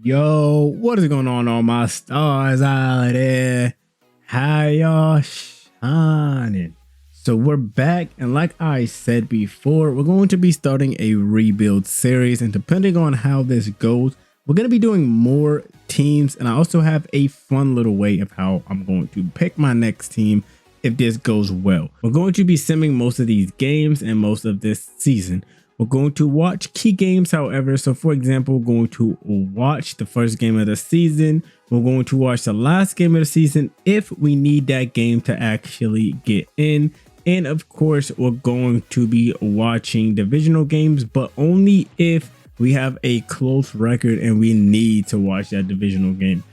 Yo, what is going on, all my stars out there? How y'all shining? So we're back, and like I said before, we're going to be starting a rebuild series, and depending on how this goes, we're going to be doing more teams, and I also have a fun little way of how I'm going to pick my next team if this goes well. We're going to be simming most of these games and most of this season. We're going to watch key games, however. So for example, we're going to watch the first game of the season. We're going to watch the last game of the season if we need that game to actually get in. And of course, we're going to be watching divisional games, but only if we have a close record and we need to watch that divisional game.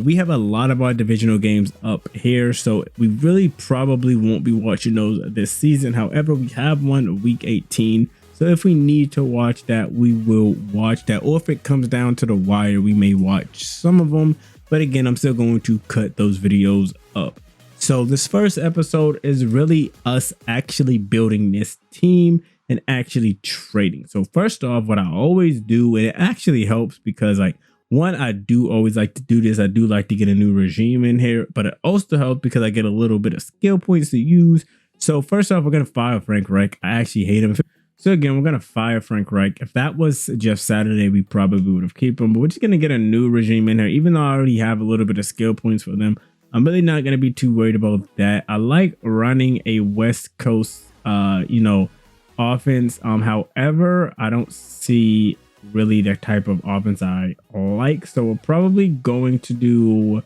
We have a lot of our divisional games up here, so we really probably won't be watching those this season. However, we have one week 18. So if we need to watch that, we will watch that. Or if it comes down to the wire, we may watch some of them. But again, I'm still going to cut those videos up. So this first episode is really us actually building this team and actually trading. So first off, what I always do, and it actually helps because one, I do always like to do this. I do like to get a new regime in here, but it also helps because I get a little bit of skill points to use. So first off, we're going to fire Frank Reich. I actually hate him. So again, we're going to fire Frank Reich. If that was Jeff Saturday, we probably would have kept him, but we're just going to get a new regime in here. Even though I already have a little bit of skill points for them, I'm really not going to be too worried about that. I like running a West Coast, offense. However, I don't see really the type of offense I like. So we're probably going to do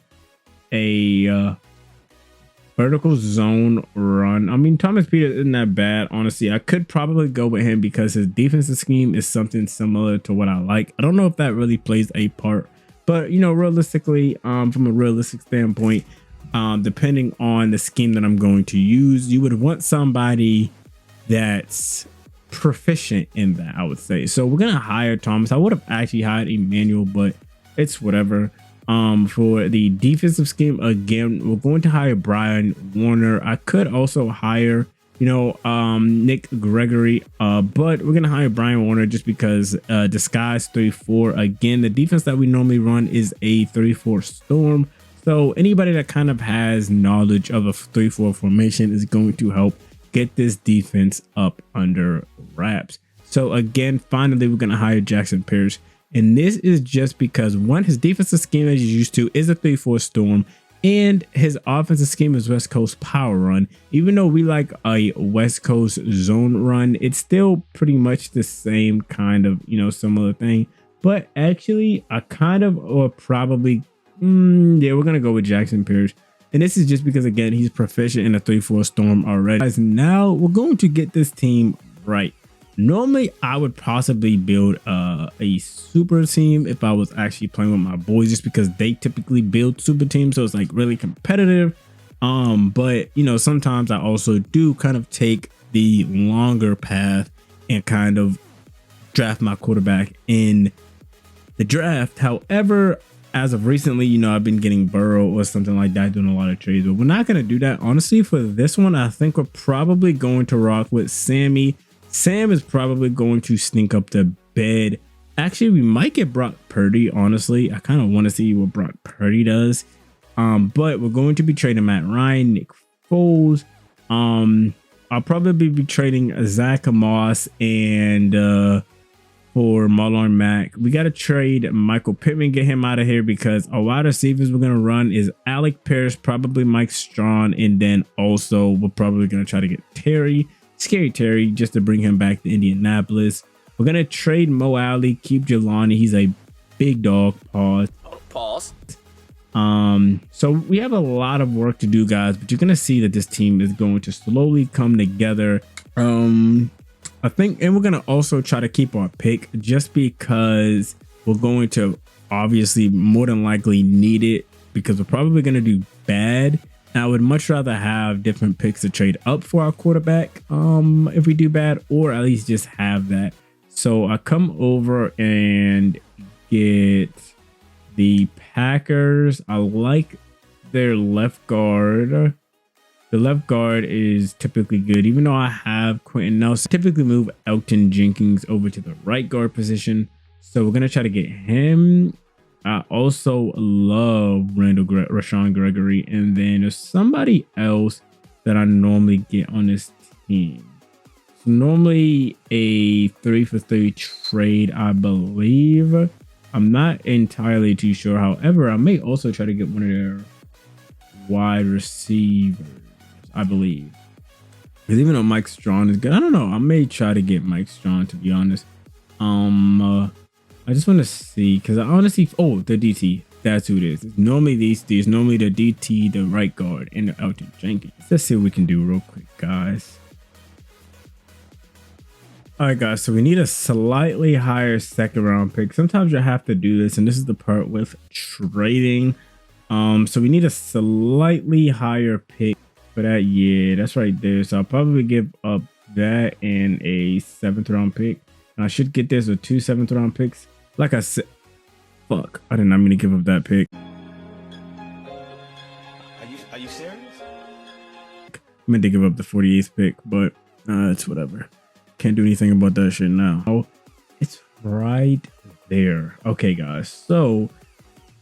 a vertical zone run. I mean, Thomas Peters isn't that bad, honestly. I could probably go with him because his defensive scheme is something similar to what I like. I don't know if that really plays a part, but realistically, from a realistic standpoint, depending on the scheme that I'm going to use, you would want somebody that's proficient in that, I would say. So we're gonna hire Thomas. I would have actually hired Emmanuel, but it's whatever. For the defensive scheme, again, we're going to hire Brian Warner. I could also hire Nick Gregory, but we're gonna hire Brian Warner just because disguise 3-4. Again, the defense that we normally run is a 3-4 storm, so anybody that kind of has knowledge of a 3-4 formation is going to help get this defense up under wraps. So again, finally, we're gonna hire Jackson Pierce. And this is just because, one, his defensive scheme that he's used to is a 3-4 storm, and his offensive scheme is West Coast power run. Even though we like a West Coast zone run, it's still pretty much the same kind of, similar thing. But actually, I kind of, or probably, we're going to go with Jackson Pierce. And this is just because, again, he's proficient in a 3-4 storm already. Guys, now we're going to get this team right. Normally, I would possibly build a super team if I was actually playing with my boys, just because they typically build super teams, so it's really competitive. But sometimes I also do kind of take the longer path and kind of draft my quarterback in the draft. However, as of recently, I've been getting Burrow or something like that, doing a lot of trades, but we're not going to do that. Honestly, for this one, I think we're probably going to rock with Sammy. Sam is probably going to stink up the bed. Actually, we might get Brock Purdy, honestly. I kind of want to see what Brock Purdy does. But we're going to be trading Matt Ryan, Nick Foles. I'll probably be trading Zach Moss and for Marlon Mack. We got to trade Michael Pittman, get him out of here, because a wide receivers we're going to run is Alec Pierce, probably Mike Strachan, and then also we're probably going to try to get Scary Terry, just to bring him back to Indianapolis. We're going to trade Mo Alley, keep Jelani. He's a big dog. Pause. So we have a lot of work to do, guys, but you're going to see that this team is going to slowly come together. I think, and we're going to also try to keep our pick, just because we're going to obviously more than likely need it, because we're probably going to do bad. I would much rather have different picks to trade up for our quarterback if we do bad, or at least just have that. So I come over and get the Packers. I like their left guard. The left guard is typically good, even though I have Quentin Nelson. Typically move Elton Jenkins over to the right guard position. So we're going to try to get him. I also love Rashawn Gregory, and then there's somebody else that I normally get on this team. It's normally a 3-for-3 trade, I believe. I'm not entirely too sure. However, I may also try to get one of their wide receivers, I believe. Because even though Mike Strong is good, I don't know. I may try to get Mike Strong, to be honest. I just want to see, because I honestly, oh, the DT, that's who it is. It's normally these. Normally the DT, the right guard, and the Elton Jenkins. Let's see what we can do real quick, guys. All right, guys, so we need a slightly higher second round pick. Sometimes you have to do this, and this is the part with trading. So we need a slightly higher pick for that. Yeah, that's right there. So I'll probably give up that and a 7th round pick. And I should get this with 2 7th round picks. Like I said, fuck, I did not mean to give up that pick. Are you serious? I meant to give up the 48th pick, but it's whatever. Can't do anything about that shit now. Oh, it's right there. Okay, guys. So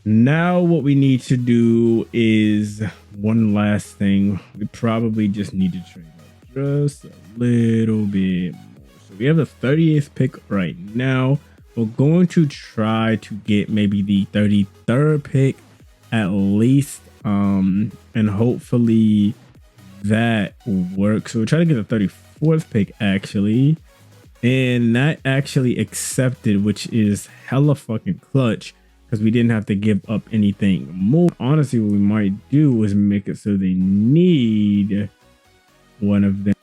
now what we need to do is one last thing. We probably just need to trade up just a little bit more. So we have the 38th pick right now. We're going to try to get maybe the 33rd pick at least. And hopefully that works. So we'll try to get the 34th pick actually. And that actually accepted, which is hella fucking clutch because we didn't have to give up anything more. Honestly, what we might do is make it so they need one of them.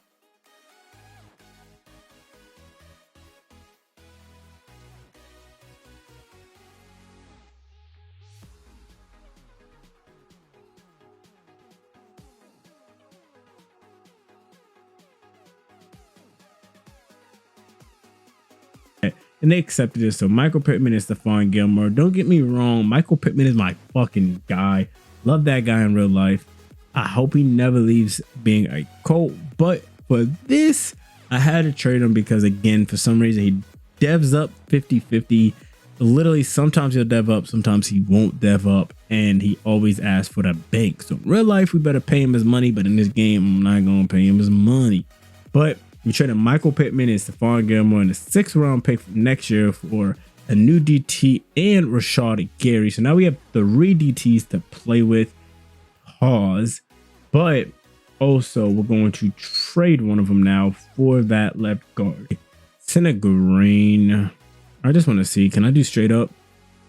And they accepted it. So Michael Pittman is Stephon Gilmore. Don't get me wrong. Michael Pittman is my fucking guy. Love that guy in real life. I hope he never leaves being a Colt. But for this, I had to trade him because, again, for some reason, he devs up 50-50. Literally, sometimes he'll dev up. Sometimes he won't dev up. And he always asks for the bank. So in real life, we better pay him his money. But in this game, I'm not going to pay him his money. But we traded Michael Pittman and Stephon Gilmore in the 6th round pick for next year for a new DT and Rashad Gary. So now we have 3 DTs to play with. Pause. But also we're going to trade one of them now for that left guard. Center Green. I just want to see, can I do straight up?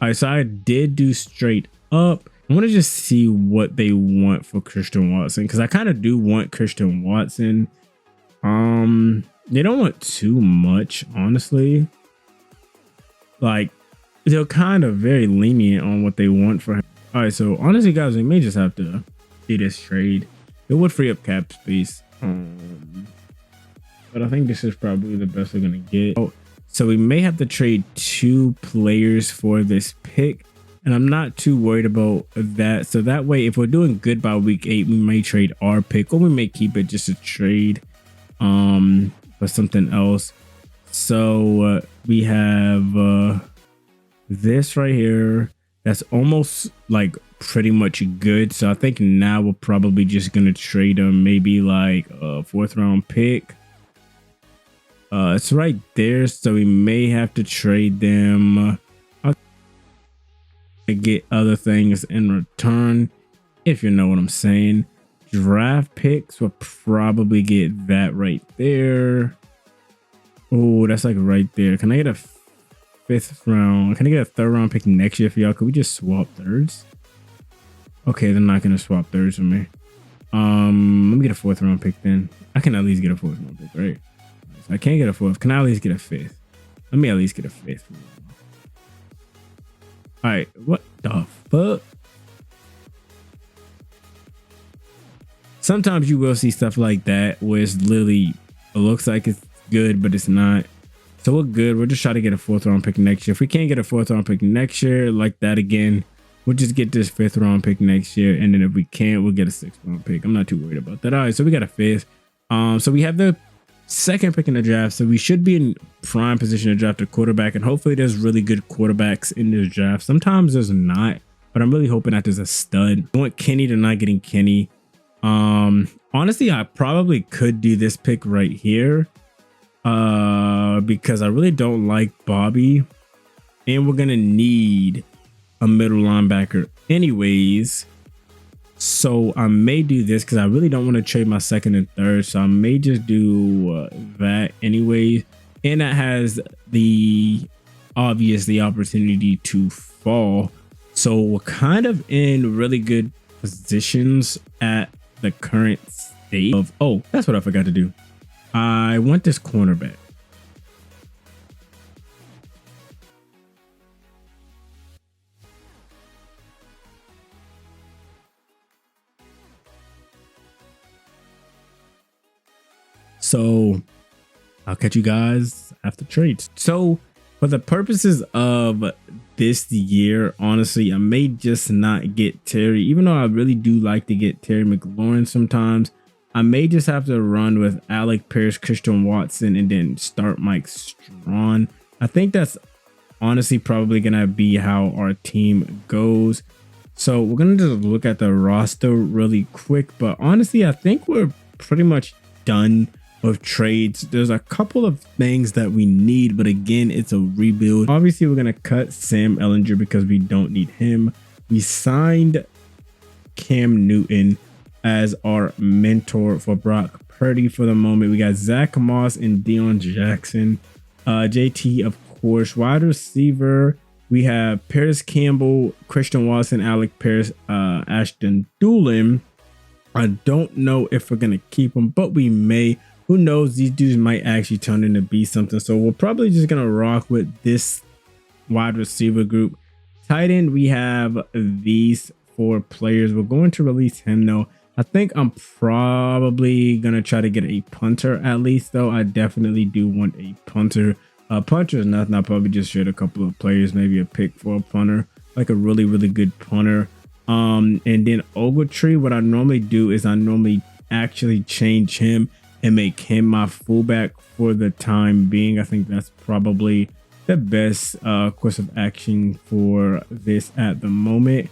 All right, so I did do straight up. I want to just see what they want for Christian Watson because I kind of do want Christian Watson. They don't want too much, honestly. Like, they're kind of very lenient on what they want for him. All right, so honestly, guys, we may just have to do this trade. It would free up cap space. But I think this is probably the best we're gonna get. Oh, so we may have to trade 2 players for this pick, and I'm not too worried about that. So that way, if we're doing good by week 8, we may trade our pick, or we may keep it just a trade for something else. So we have this right here that's almost like pretty much good. So I think now we're probably just gonna trade them maybe like a 4th round pick. It's right there, so we may have to trade them. I'll get other things in return, if you know what I'm saying. Draft picks will probably get that right there. Oh, that's like right there. Can I get a 5th round? Can I get a 3rd round pick next year for y'all? Could we just swap 3rds? Okay, they're not gonna swap 3rds for me. Let me get a 4th round pick then. I can at least get a 4th round pick, right? So I can't get a 4th. Can I at least get a 5th? Let me at least get a 5th. All right, what the fuck? Sometimes you will see stuff like that where it's literally, it looks like it's good, but it's not. So we're good. We'll just try to get a 4th round pick next year. If we can't get a 4th round pick next year like that again, we'll just get this 5th round pick next year. And then if we can't, we'll get a 6th round pick. I'm not too worried about that. All right, so we got a 5th. So we have the second pick in the draft. So we should be in prime position to draft a quarterback, and hopefully there's really good quarterbacks in this draft. Sometimes there's not, but I'm really hoping that there's a stud. I want Kenny to not getting Kenny. Honestly, I probably could do this pick right here because I really don't like Bobby, and we're gonna need a middle linebacker anyways. So I may do this because I really don't want to trade my second and third. So I may just do that anyways. And that has the opportunity to fall. So we're kind of in really good positions at the current state of, oh, that's what I forgot to do. I want this cornerback. So I'll catch you guys after trades. So for the purposes of this year, honestly, I may just not get Terry, even though I really do like to get Terry McLaurin sometimes. I may just have to run with Alec Pierce, Christian Watson, and then start Mike Strawn. I think that's honestly probably going to be how our team goes. So we're going to just look at the roster really quick. But honestly, I think we're pretty much done of trades. There's a couple of things that we need, but again, it's a rebuild. Obviously, we're gonna cut Sam Ellinger because we don't need him. We signed Cam Newton as our mentor for Brock Purdy for the moment. We got Zach Moss and Deion Jackson. JT, of course. Wide receiver, we have Paris Campbell, Christian Watson, Alec Pierce, Ashton Doolin. I don't know if we're gonna keep him, but we may. Who knows? These dudes might actually turn into be something. So we're probably just going to rock with this wide receiver group. Tight end, we have these 4 players. We're going to release him though. I think I'm probably going to try to get a punter at least though. I definitely do want a punter. Punter is nothing. I'll probably just trade a couple of players, maybe a pick for a punter, like a really, really good punter. And then Ogletree, what I normally do is I normally actually change him and make him my fullback for the time being. I think that's probably the best course of action for this at the moment.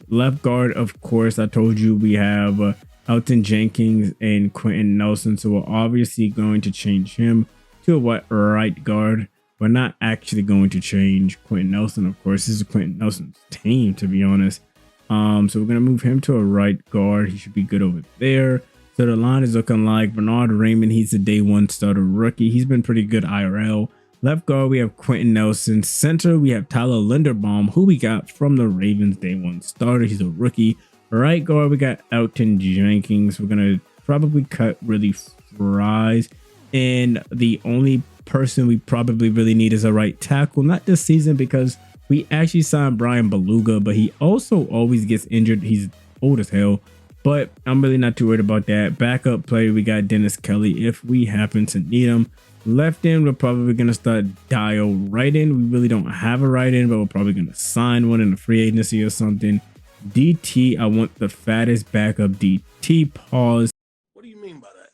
Left guard, of course, I told you we have Elton Jenkins and Quentin Nelson. So we're obviously going to change him to a right guard. We're not actually going to change Quentin Nelson, of course. This is Quentin Nelson's team, to be honest. So we're going to move him to a right guard. He should be good over there. So the line is looking like Bernard Raymond. He's a day 1 starter rookie. He's been pretty good IRL. Left guard, we have Quentin Nelson. Center, we have Tyler Linderbaum, who we got from the Ravens, day 1 starter. He's a rookie. Right guard, we got Elton Jenkins. We're going to probably cut really Fries. And the only person we probably really need is a right tackle. Not this season because we actually signed Brian Beluga, but he also always gets injured. He's old as hell. But I'm really not too worried about that. Backup player, we got Dennis Kelly if we happen to need him. Left end, we're probably going to start Dial. Right end, we really don't have a right end, but we're probably going to sign one in the free agency or something. DT, I want the fattest backup DT. Pause. What do you mean by that?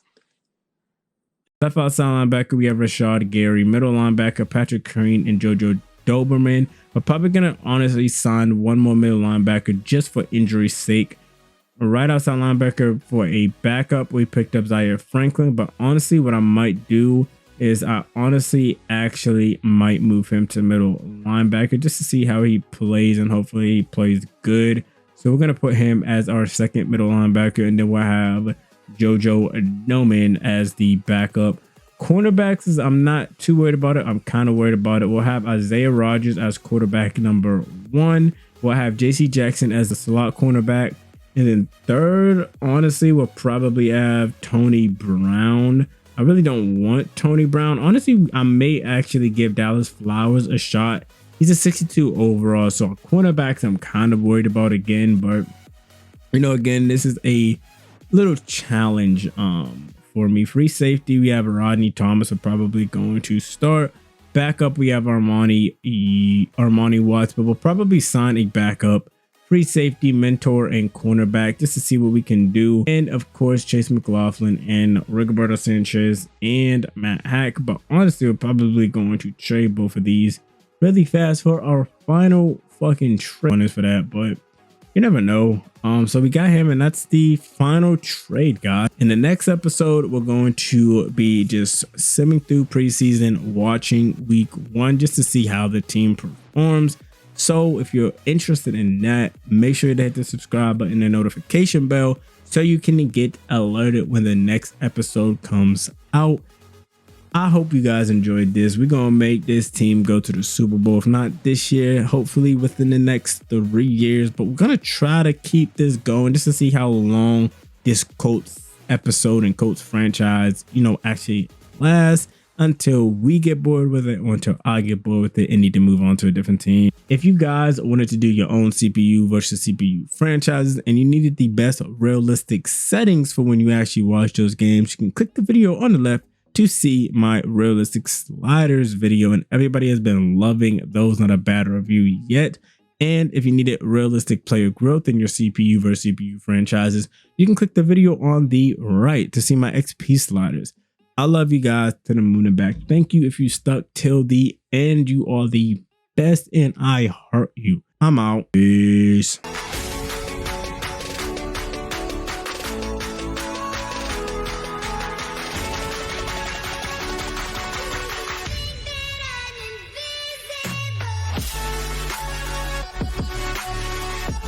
Left outside linebacker, we have Rashad Gary. Middle linebacker, Patrick Green and JoJo Doberman. We're probably going to honestly sign one more middle linebacker just for injury's sake. Right outside linebacker for a backup, we picked up Zaire Franklin. But honestly, what I might do is I honestly actually might move him to middle linebacker just to see how he plays, and hopefully he plays good. So we're going to put him as our second middle linebacker, and then we'll have JoJo Doberman as the backup. Cornerbacks, I'm not too worried about it. I'm kind of worried about it. We'll have Isaiah Rodgers as quarterback number 1. We'll have JC Jackson as the slot cornerback. And then third, honestly, we'll probably have Tony Brown. I really don't want Tony Brown. Honestly, I may actually give Dallas Flowers a shot. He's a 62 overall. So cornerbacks, I'm kind of worried about again. But, you know, again, this is a little challenge for me. Free safety, we have Rodney Thomas are probably going to start. Backup, we have Armani Watts, but we'll probably sign a backup free safety, mentor, and cornerback just to see what we can do. And of course, Chase McLaughlin and Rigoberto Sanchez and Matt Hack. But honestly, we're probably going to trade both of these really fast for our final fucking trade for that. But you never know. So we got him, and that's the final trade, guys. In the next episode, we're going to be just simming through preseason, watching week 1 just to see how the team performs. So if you're interested in that, make sure to hit the subscribe button and notification bell so you can get alerted when the next episode comes out. I hope you guys enjoyed this. We're going to make this team go to the Super Bowl. If not this year, hopefully within the next 3 years. But we're going to try to keep this going just to see how long this Colts episode and Colts franchise, actually lasts until we get bored with it or until I get bored with it and need to move on to a different team. If you guys wanted to do your own CPU versus CPU franchises and you needed the best realistic settings for when you actually watch those games, you can click the video on the left to see my realistic sliders video, and everybody has been loving those. Not a bad review yet. And if you needed realistic player growth in your CPU versus CPU franchises, you can click the video on the right to see my XP sliders. I love you guys to the moon and back. Thank you if you stuck till the end. You are the best and I heart you. I'm out. Peace.